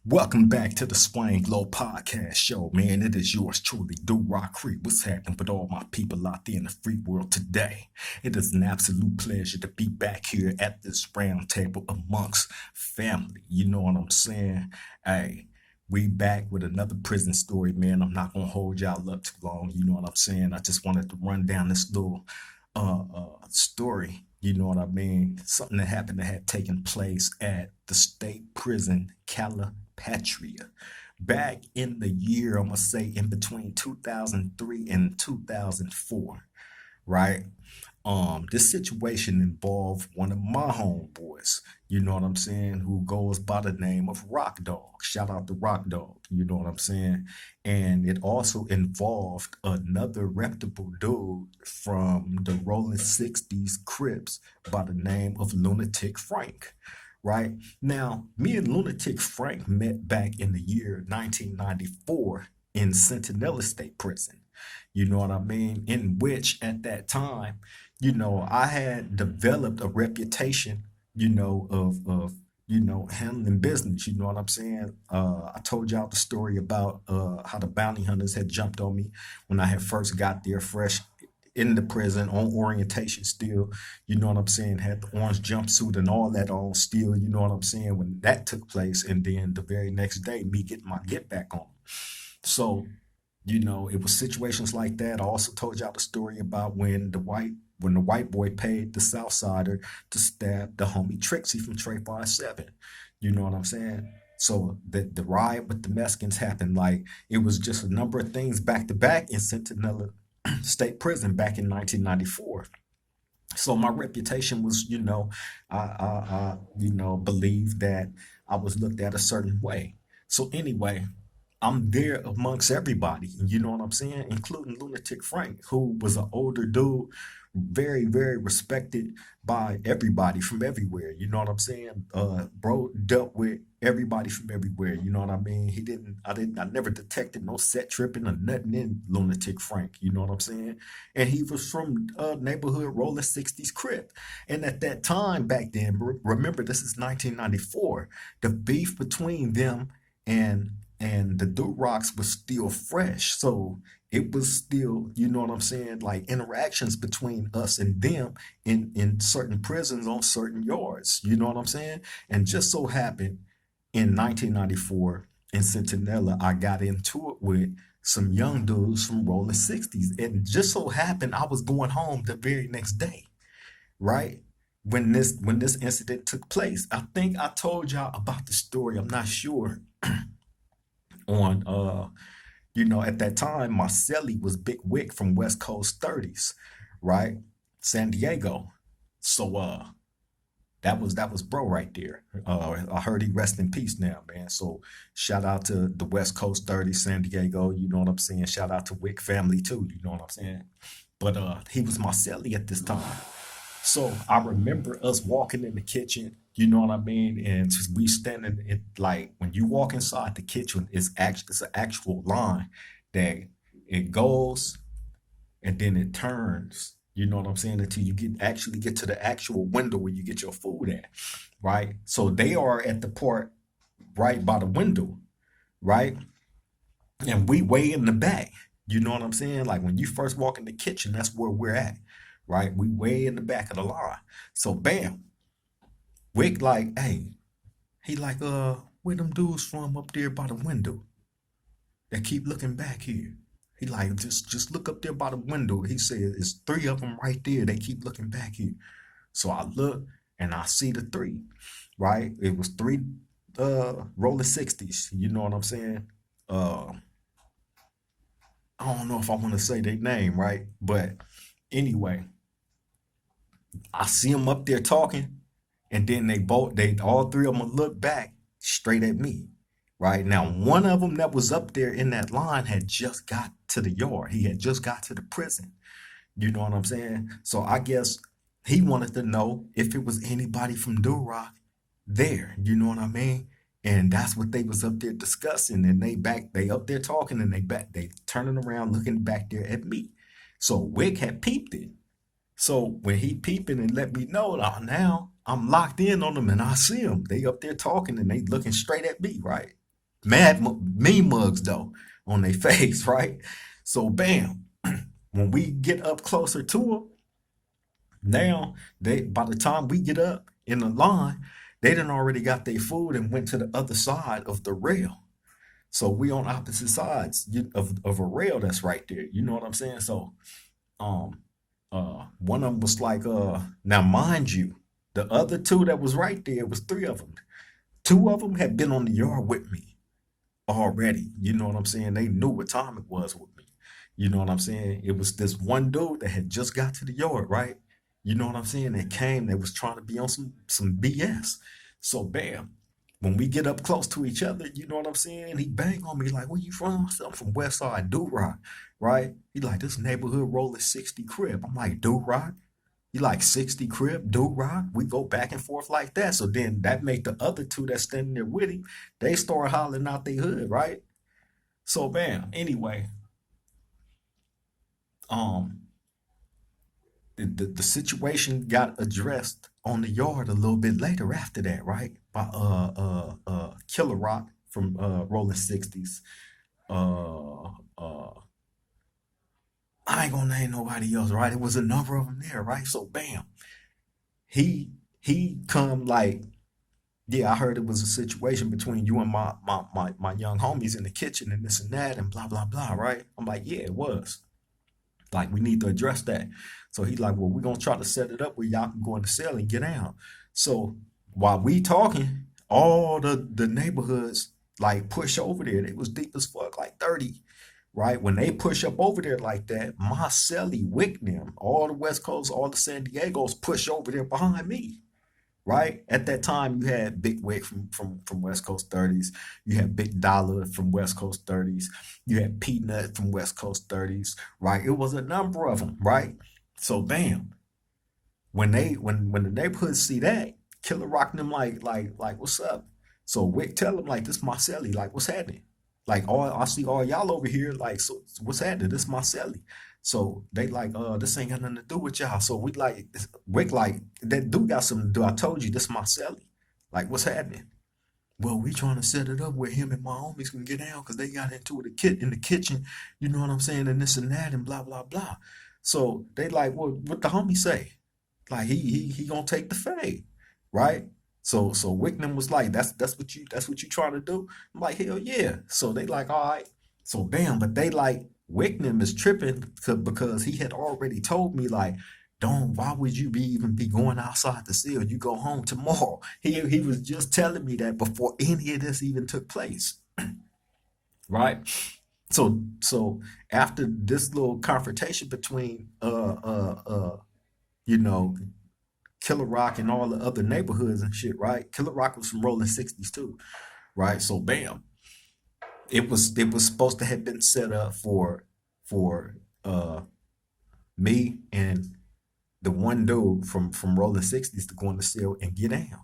Welcome back to the Swing Glow Podcast Show, man. It is yours truly, Duroc Crip. What's happening with all my people out there in the free world today? It is an absolute pleasure to be back here at this round table amongst family. You know what I'm saying? Hey, we back with another prison story, man. I'm not gonna hold y'all up too long. You know what I'm saying? I just wanted to run down this little story. You know what I mean? Something that happened that had taken place at the state prison, Calipatria, back in the year, I'm gonna say in between 2003 and 2004, right? This situation involved one of my homeboys, you know what I'm saying, who goes by the name of Rock Dog. Shout out to Rock Dog, you know what I'm saying? And it also involved another reputable dude from the Rolling 60s Crips by the name of Lunatic Frank. Right now, me and Lunatic Frank met back in the year 1994 in Centinela State Prison. You know what I mean? In which, at that time, I had developed a reputation, handling business. You know what I'm saying? I told y'all the story about how the bounty hunters had jumped on me when I had first got there fresh in the prison on orientation still, you know what I'm saying, had the orange jumpsuit and all that on still, you know what I'm saying, when that took place. And then the very next day, me getting my get back on. So, it was situations like that. I also told y'all the story about when the white boy paid the South Sider to stab the homie Trixie from Trey 57. You know what I'm saying? So the riot with the Mexicans happened, like it was just a number of things back to back in Centinela State Prison back in 1994. So my reputation was, believed that I was looked at a certain way. So anyway, I'm there amongst everybody, you know what I'm saying, including Lunatic Frank, who was an older dude, very, very respected by everybody from everywhere. You know what I'm saying? Bro dealt with everybody from everywhere. You know what I mean? I never detected no set tripping or nothing in Lunatic Frank. You know what I'm saying? And he was from neighborhood Rolling 60's Crip. And at that time back then, remember this is 1994, the beef between them and the Durocs was still fresh. So it was still, you know what I'm saying, like interactions between us and them in certain prisons on certain yards. You know what I'm saying? And just so happened in 1994 in Centinela, I got into it with some young dudes from Rolling 60s. And just so happened I was going home the very next day, right? When this incident took place. I think I told y'all about the story. I'm not sure on at that time my celly was Big Wick from West Coast 30s, right? San Diego. So that was bro right there. I heard he rest in peace now, man. So shout out to the West Coast 30s, San Diego, you know what I'm saying? Shout out to Wick family too, you know what I'm saying? But he was my celly at this time. So I remember us walking in the kitchen, you know what I mean? And just we standing it, like when you walk inside the kitchen, it's an actual line that it goes and then it turns. You know what I'm saying? Until you get to the actual window where you get your food at, right? So they are at the part right by the window, right? And we way in the back. You know what I'm saying? Like when you first walk in the kitchen, that's where we're at, right? We way in the back of the line. So bam, Wick like, hey, he like, where them dudes from up there by the window that keep looking back here? He like, just look up there by the window. He said, it's three of them right there. They keep looking back here. So I look and I see the three, right? It was three roller 60s. You know what I'm saying? Uh, I don't know if I want to say their name, right? But anyway, I see them up there talking, and then they all three of them look back straight at me. Right now, one of them that was up there in that line had just got to the yard. He had just got to the prison. You know what I'm saying? So I guess he wanted to know if it was anybody from Duroc there. You know what I mean? And that's what they was up there discussing. And they up there talking, and they turning around looking back there at me. So Wick had peeped it. So when he peeping and let me know, now I'm locked in on them and I see them. They up there talking and they looking straight at me, right? mean mugs though on their face, right? So bam, when we get up closer to them, now they by the time we get up in the line, they done already got their food and went to the other side of the rail. So we on opposite sides of a rail that's right there. You know what I'm saying? So um one of them was like now mind you, the other two that was right there was three of them. Two of them had been on the yard with me already. You know what I'm saying? They knew what time it was with me. You know what I'm saying? It was this one dude that had just got to the yard, right? You know what I'm saying? They came, they was trying to be on some BS. So bam, when we get up close to each other, you know what I'm saying? He bang on me like, "Where you from?" I said, "I'm from West Side Duroc," right? He like, "This neighborhood rolling 60 crib." I'm like, "Duroc?" He like 60 crib, Duroc. We go back and forth like that. So then that make the other two that's standing there with him, they start hollering out their hood, right? So bam. Anyway, um, the situation got addressed on the yard a little bit later after that, right? By Killer Rock from Rolling 60's. Uh uh I ain't gonna name nobody else, right? It was a number of them there, right? So bam, he come like, yeah, I heard it was a situation between you and my young homies in the kitchen and this and that and blah blah blah, right? I'm like, yeah, it was. Like, we need to address that. So he's like, well, we're gonna try to set it up where y'all can go in the cell and get out. So while we talking, all the neighborhoods like push over there. They was deep as fuck, like 30, right? When they push up over there like that, my celly Wicknam, all the West Coast, all the San Diego's push over there behind me, right? At that time, you had Big Wick from West Coast 30's. You had Big Dollar from West Coast 30's. You had Peanut from West Coast 30's, right? It was a number of them, right? So bam, when the neighborhoods see that, Killer Rock them like what's up? So Wick tell him like, this my celly, like what's happening? Like, all I see all y'all over here, like, so what's happening? This my celly. So they like, this ain't got nothing to do with y'all. So we like, Wick like, that dude got something to do. I told you this my celly. Like, what's happening? Well, we trying to set it up where him and my homies can get down because they got into it in the kitchen, you know what I'm saying, and this and that and blah blah blah. So they like, well, what the homie say? Like, he gonna take the fade, right? So Wickman was like, that's what you trying to do? I'm like, hell yeah. So they like, all right. So bam, but they like, Wickman is tripping because he had already told me like, don't, why would you be even be going outside the cell? You go home tomorrow. He was just telling me that before any of this even took place, right? So after this little confrontation between you know, Killer Rock and all the other neighborhoods and shit, right? Killer Rock was from Rolling 60's too, right? So bam, it was supposed to have been set up for me and the one dude from Rolling 60's to go in the cell and get down,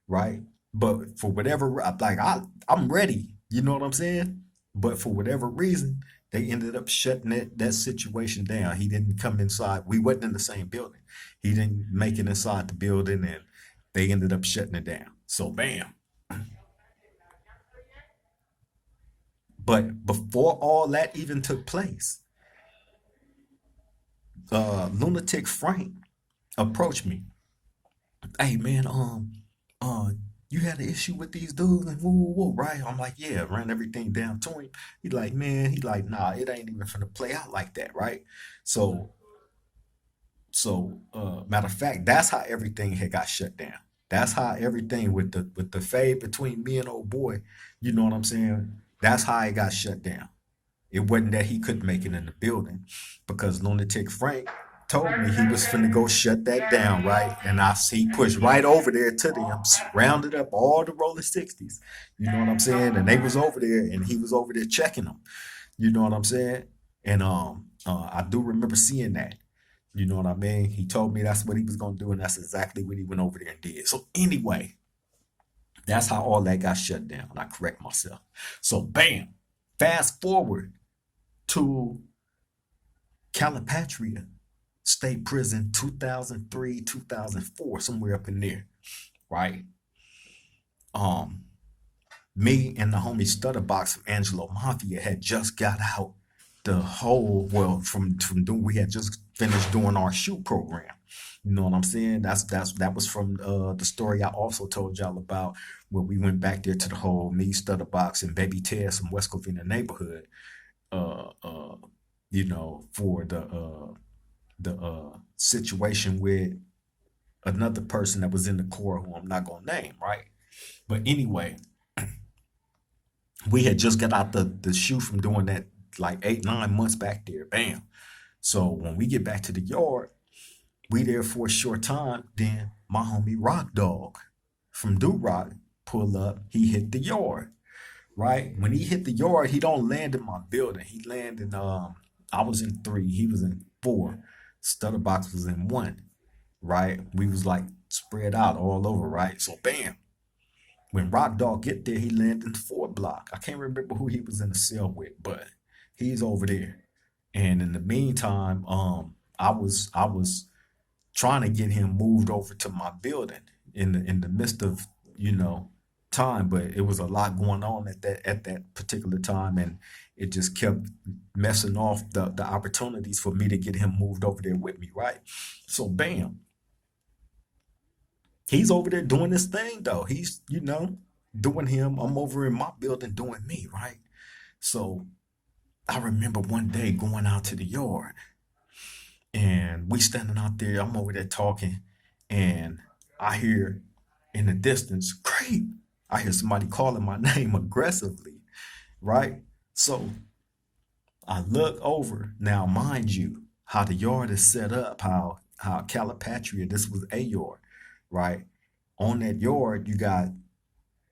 right? But for whatever, like, I'm ready, you know what I'm saying? But for whatever reason, they ended up shutting that situation down. He didn't come inside. We wasn't in the same building. He didn't make it inside the building, and they ended up shutting it down. So bam. But before all that even took place, Lunatic Frank approached me. Hey man, uh, you had an issue with these dudes and woo woo woo, right? I'm like, yeah, ran everything down to him. He like, man, he like, nah, it ain't even finna play out like that, right? So matter of fact, that's how everything had got shut down. That's how everything with the fade between me and old boy, you know what I'm saying? That's how it got shut down. It wasn't that he couldn't make it in the building because Lunatic Frank told me he was finna go shut that down, right? And I see pushed right over there to them, rounded up all the Rolling 60's. You know what I'm saying? And they was over there and he was over there checking them. You know what I'm saying? And I do remember seeing that. You know what I mean? He told me that's what he was gonna do, and that's exactly what he went over there and did. So anyway, that's how all that got shut down. I correct myself. So bam, fast forward to Calipatria State Prison 2003, 2004, somewhere up in there, right? Um, Me and the homie Stutterbox from Angelo Mafia had just got out the whole well from doing we had just finished doing our shoot program. You know what I'm saying? That was from the story I also told y'all about when we went back there to the whole me Stutterbox and Baby Tess from West Covina neighborhood. Uh, uh, for the situation with another person that was in the Corps who I'm not gonna name, right? But anyway, we had just got out the shoe from doing that like 8, 9 months back there. Bam. So when we get back to the yard, we there for a short time. Then my homie Rock Dog from Duroc pull up. He hit the yard, right? When he hit the yard, he don't land in my building. He landed. I was in 3. He was in 4. Stutterbox was in 1, right? We was like spread out all over, right? So bam. When Rock Dog get there, he landed in the 4 block. I can't remember who he was in the cell with, but he's over there. And in the meantime, I was trying to get him moved over to my building in the midst of you know time, but it was a lot going on at that particular time, and it just kept messing off the opportunities for me to get him moved over there with me, right? So bam, he's over there doing this thing though. He's doing him. I'm over in my building doing me, right? So I remember one day going out to the yard and we standing out there. I'm over there talking, and I hear in the distance, "Creep!" I hear somebody calling my name aggressively, right? So I look over. Now, mind you, how the yard is set up, how Calipatria, this was a yard, right? On that yard, you got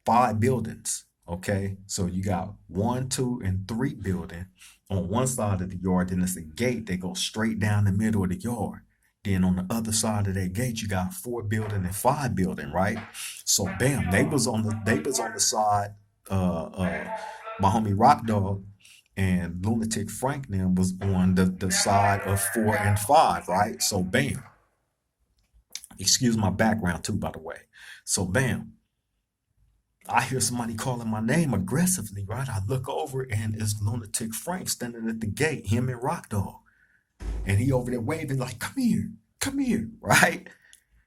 5 buildings. Okay, so you got 1, 2, and 3 building on one side of the yard. Then it's a gate that goes straight down the middle of the yard. Then on the other side of that gate, you got 4 building and 5 building, right? So bam, they was on the side. My homie Rock Dog and Lunatic Frank then was on the side of 4 and 5, right? So bam, excuse my background too, by the way. So bam, I hear somebody calling my name aggressively, right? I look over and it's Lunatic Frank standing at the gate, him and Rock Dog. And he over there waving like, come here, right?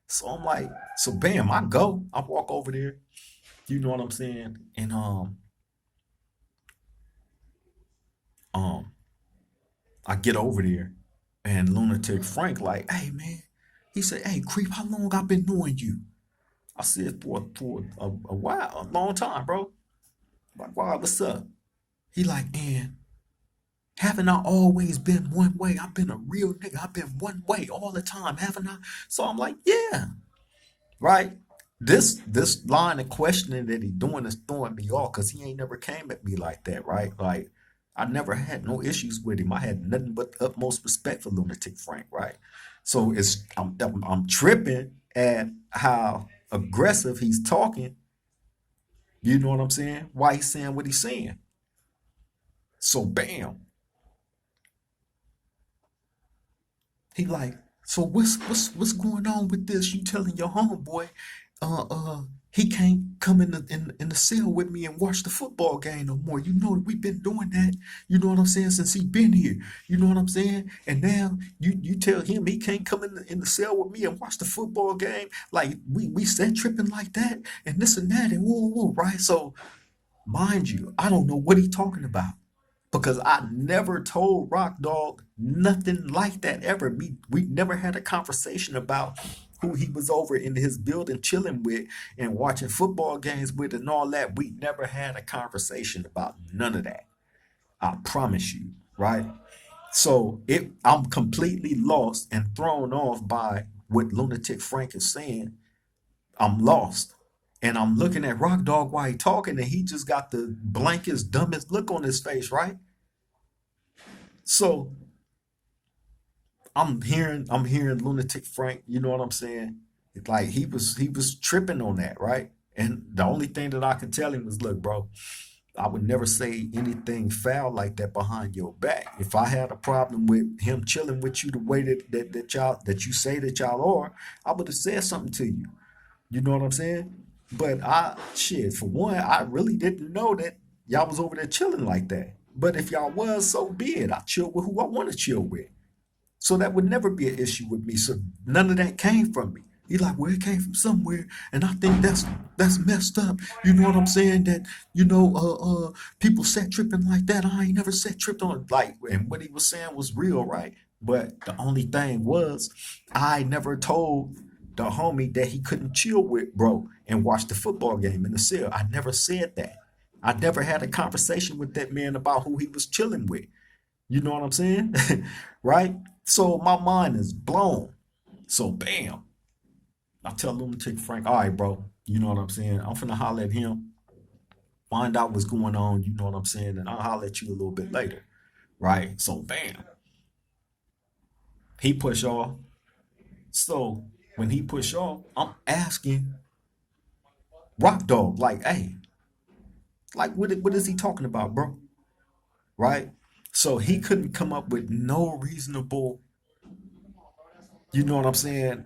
So I'm like, so bam, I walk over there, you know what I'm saying? And um I get over there and Lunatic Frank like, "Hey man," he said, "Hey Creep, how long I been knowing you?" I said, for a while, a long time, bro. Like, wow, what's up? He like, "And haven't I always been one way? I've been a real nigga. I've been one way all the time, haven't I?" So I'm like, yeah, right. This line of questioning that he doing is throwing me off because he ain't never came at me like that, right? Like I never had no issues with him. I had nothing but utmost respect for Lunatic Frank, right? So I'm tripping at how aggressive he's talking. You know what I'm saying? Why he's saying what he's saying. So bam, he like, "So what's going on with this? You telling your homeboy, uh, uh, he can't come in the cell with me and watch the football game no more. You know we've been doing that. You know what I'm saying since he been here. You know what I'm saying. And now you tell him he can't come in the cell with me and watch the football game. Like we said tripping like that and this and that and woo woo, right? So mind you, I don't know what he talking about because I never told Rock Dog nothing like that ever. We never had a conversation about who he was over in his building chilling with and watching football games with and all that. We never had a conversation about none of that. I promise you, right? So I'm completely lost and thrown off by what Lunatic Frank is saying. I'm lost. And I'm looking at Rock Dog while he talking, and he just got the blankest, dumbest look on his face, right? So I'm hearing Lunatic Frank, you know what I'm saying? It's like he was tripping on that, right? And the only thing that I could tell him was, "Look, bro, I would never say anything foul like that behind your back. If I had a problem with him chilling with you the way that you say that y'all are, I would have said something to you. You know what I'm saying?" But shit, for one, I really didn't know that y'all was over there chilling like that. But if y'all was, so be it. I chill with who I want to chill with. So that would never be an issue with me. So none of that came from me. He like, well, it came from somewhere, and I think that's messed up. You know what I'm saying? That people set tripping like that. I ain't never set tripped on like, and what he was saying was real, right? But the only thing was, I never told the homie that he couldn't chill with bro and watch the football game in the cell. I never said that. I never had a conversation with that man about who he was chilling with. You know what I'm saying? Right? So my mind is blown. So bam, I tell Lunatic Frank, all right, bro, you know what I'm saying? I'm finna holler at him, find out what's going on, you know what I'm saying? And I'll holler at you a little bit later. Right? So bam, he push off. So when he push off, I'm asking Rock Dog, like, hey, like what is he talking about, bro? Right? So he couldn't come up with no reasonable, you know what I'm saying,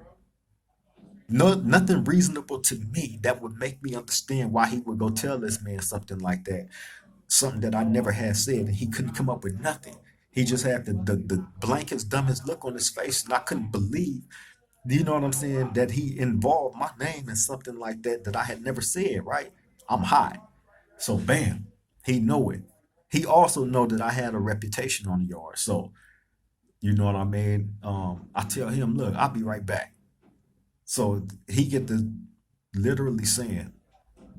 no, nothing reasonable to me that would make me understand why he would go tell this man something like that, something that I never had said, and he couldn't come up with nothing. He just had the blankest, dumbest look on his face, and I couldn't believe, you know what I'm saying, that he involved my name in something like that that I had never said. Right? I'm hot, so bam, he know it. He also know that I had a reputation on the yard, so you know what I mean. I tell him, look, I'll be right back. So he get to literally saying,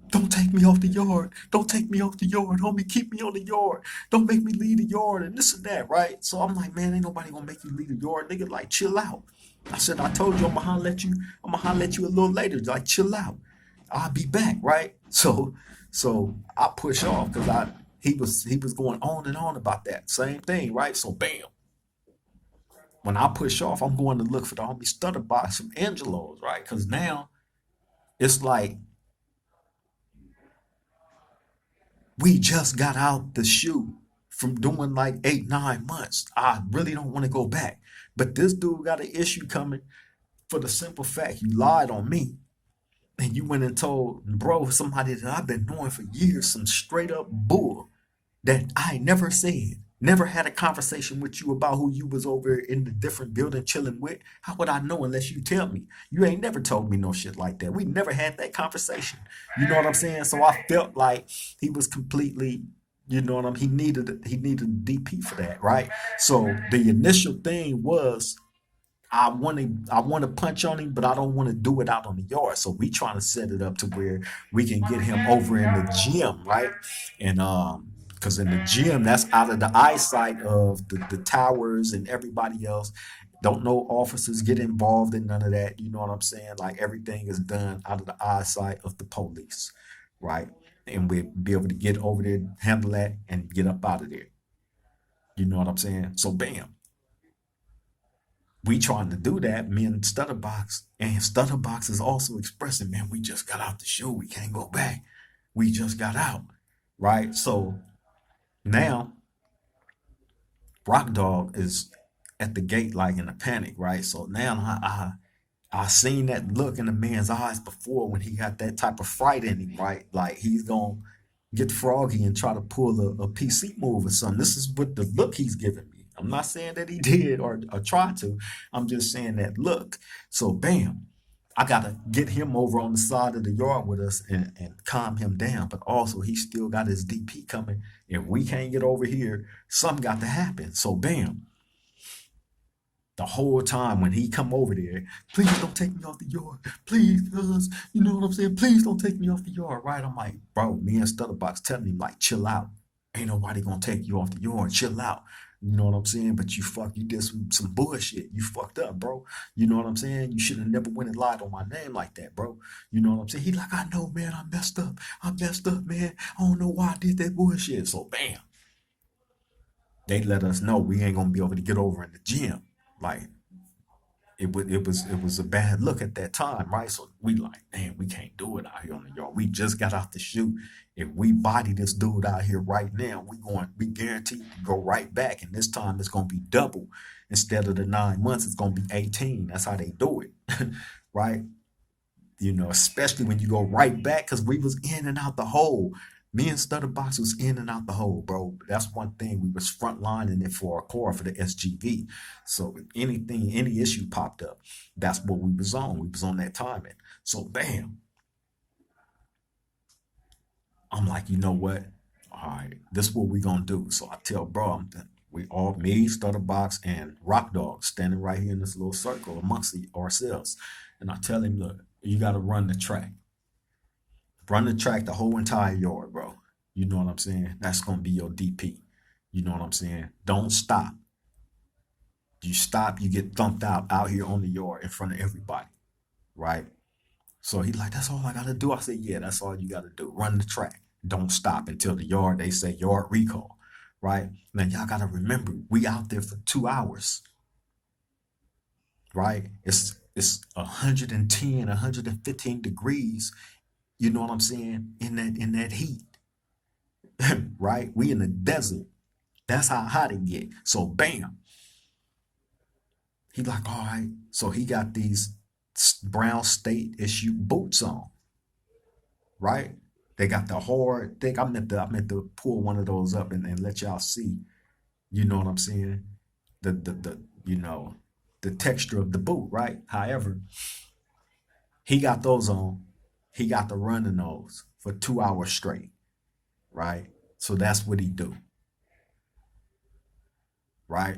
"Don't take me off the yard. Don't take me off the yard, homie. Keep me on the yard. Don't make me leave the yard and this and that, right?" So I'm like, man, ain't nobody gonna make you leave the yard, nigga. Like, chill out. I said, I told you I'm gonna holler at you. I'm gonna holler at you a little later. Like, chill out. I'll be back, right? So I push off because he was going on and on about that same thing, right? So bam, when I push off, I'm going to look for the homie Stutterbox from Angelo's, right? Because now it's like we just got out the shoe from doing like 8, 9 months. I really don't want to go back. But this dude got an issue coming for the simple fact you lied on me and you went and told bro somebody that I've been knowing for years some straight up bull that I never said. Never had a conversation with you about who you was over in the different building chilling with. How would I know unless you tell me? You ain't never told me no shit like that. We never had that conversation. You know what I'm saying? So I felt like he was completely, you know what I mean? He needed a DP for that, right? So the initial thing was I want to punch on him, but I don't want to do it out on the yard. So we trying to set it up to where we can get him over in the gym, right? And because in the gym, that's out of the eyesight of the towers and everybody else. Don't know officers get involved in none of that. You know what I'm saying? Like everything is done out of the eyesight of the police, right? And we'll be able to get over there, handle that, and get up out of there. You know what I'm saying? So bam, we trying to do that, me and Stutterbox, and Stutterbox is also expressing, man, we just got out the show, we can't go back. We just got out, right? So now Rock Dog is at the gate like in a panic, right? So now I seen that look in the man's eyes before when he got that type of fright in him, right? Like he's gonna get froggy and try to pull a PC move or something. This is what the look he's giving me. I'm not saying that he did or tried to. I'm just saying that look. So bam, I gotta get him over on the side of the yard with us and calm him down. But also he still got his DP coming. If we can't get over here, something got to happen. So bam, the whole time when he come over there, please don't take me off the yard. Please, cuz, you know what I'm saying? Please don't take me off the yard, right? I'm like, bro, me and Stutterbox telling him, like, chill out. Ain't nobody gonna take you off the yard. Chill out. You know what I'm saying? But you did some bullshit. You fucked up, bro. You know what I'm saying? You should have never went and lied on my name like that, bro. You know what I'm saying? He like, I know, man, I messed up. I messed up, man. I don't know why I did that bullshit. So bam, they let us know we ain't gonna be able to get over in the gym. Like it was a bad look at that time, right? So we like, man, we can't do it out here on the yard. We just got out the shoot. If we body this dude out here right now, we guaranteed to go right back. And this time it's gonna be double. Instead of the 9 months, it's gonna be 18. That's how they do it. Right? especially when you go right back, because we was in and out the hole. Me and Stutterbox was in and out the hole, bro. That's one thing. We was frontlining it for our core for the SGV. So if any issue popped up, that's what we was on. We was on that timing. So bam, I'm like, you know what? All right, this is what we gonna do. So I tell bro, we all, me, Stutterbox, and Rock Dog standing right here in this little circle amongst ourselves. And I tell him, look, you gotta run the track. Run the track the whole entire yard, bro. You know what I'm saying? That's gonna be your DP. You know what I'm saying? Don't stop. You stop, you get thumped out here on the yard in front of everybody, right? So he's like, that's all I gotta do. I said, yeah, that's all you gotta do. Run the track. Don't stop until the yard, they say yard recall, right? Now y'all gotta remember, we out there for 2 hours, right? It's 110, 115 degrees, you know what I'm saying, in that heat, right? We in the desert. That's how hot it get. So bam, he like, all right. So he got these brown state issue boots on, right? They got the hard thing. I meant to pull one of those up and let y'all see. You know what I'm saying? The the texture of the boot, right? However, he got those on. He got to run in those for 2 hours straight, right? So that's what he do, right?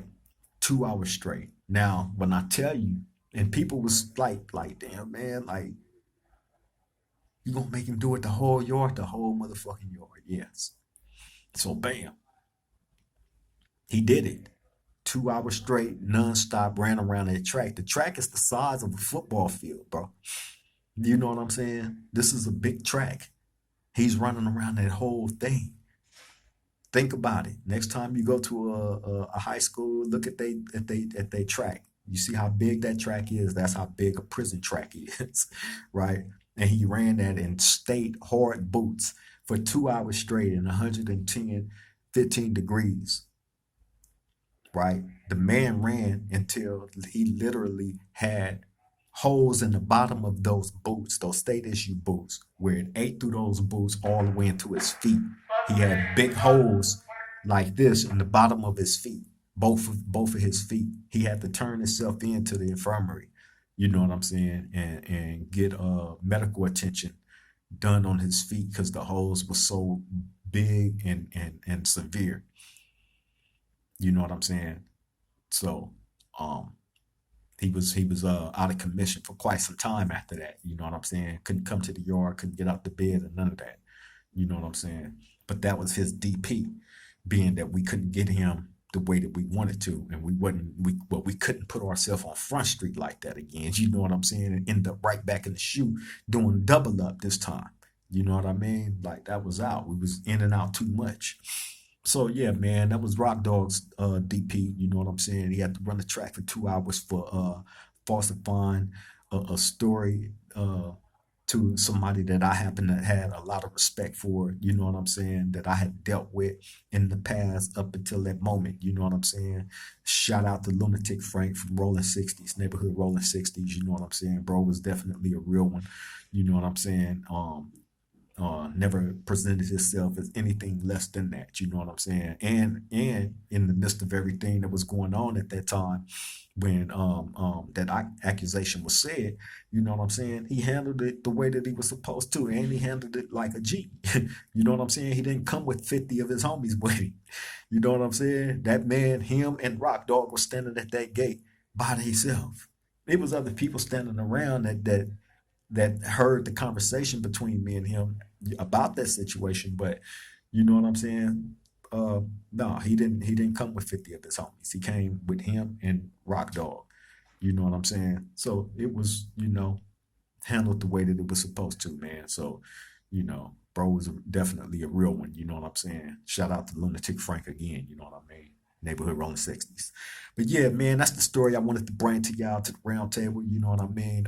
2 hours straight. Now, when I tell you, and people was like, damn man, like you gonna make him do it the whole yard, the whole motherfucking yard. Yes. So bam, he did it. 2 hours straight, non-stop, ran around that track. The track is the size of a football field, bro. You know what I'm saying? This is a big track. He's running around that whole thing. Think about it. Next time you go to a high school, look at they track. You see how big that track is. That's how big a prison track is, right? And he ran that in state hard boots for 2 hours straight in 110, 15 degrees, right? The man ran until he literally had holes in the bottom of those boots, those state issue boots, where it ate through those boots all the way into his feet. He had big holes like this in the bottom of his feet, both of his feet. He had to turn himself into the infirmary. You know what I'm saying, and get medical attention done on his feet because the holes were so big and severe. You know what I'm saying? So um he was out of commission for quite some time after that. You know what I'm saying? Couldn't come to the yard, couldn't get out the bed, or none of that. You know what I'm saying? But that was his DP, being that we couldn't get him the way that we wanted to, and we couldn't put ourselves on Front Street like that again. You know what I'm saying? And end up right back in the shoe doing double up this time. You know what I mean? Like that was out. We was in and out too much. So yeah, man, that was Rock Dog's DP. You know what I'm saying? He had to run the track for 2 hours for falsifying a story to somebody that I happen to had a lot of respect for. You know what I'm saying? That I had dealt with in the past up until that moment. You know what I'm saying? Shout out to Lunatic Frank from Rolling 60s, neighborhood Rolling 60s. You know what I'm saying? Bro was definitely a real one. You know what I'm saying? Never presented himself as anything less than that. You know what I'm saying? And in the midst of everything that was going on at that time, when that accusation was said, you know what I'm saying? He handled it the way that he was supposed to, and he handled it like a G. You know what I'm saying? He didn't come with 50 of his homies with him. You know what I'm saying? That man, him, and Rock Dog was standing at that gate by themselves. There was other people standing around that heard the conversation between me and him about that situation, but you know what I'm saying? No, he didn't come with 50 of his homies. He came with him and Rock Dog. You know what I'm saying? So it was, handled the way that it was supposed to, man. So, bro was definitely a real one, you know what I'm saying? Shout out to Lunatic Frank again, you know what I mean? neighborhood rolling 60s. But yeah, man, that's the story I wanted to bring to y'all to the round table. You know what I mean?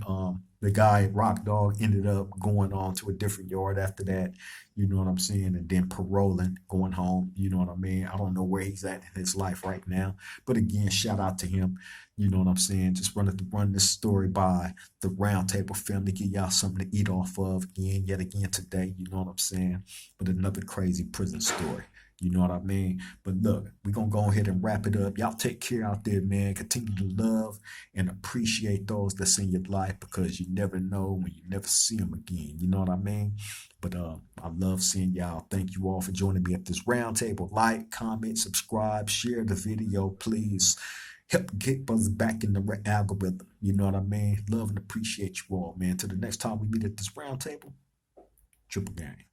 The guy Rock Dog ended up going on to a different yard after that. You know what I'm saying? And then paroling, going home. You know what I mean? I don't know where he's at in his life right now. But again, shout out to him. You know what I'm saying? Just wanted to run this story by the roundtable family, give y'all something to eat off of again, yet again today. You know what I'm saying? But another crazy prison story. You know what I mean? But look, we're going to go ahead and wrap it up. Y'all take care out there, man. Continue to love and appreciate those that's in your life because you never know when you never see them again. You know what I mean? But I love seeing y'all. Thank you all for joining me at this roundtable. Like, comment, subscribe, share the video, please. Help get us back in the algorithm. You know what I mean? Love and appreciate you all, man. Till the next time we meet at this roundtable, triple gang.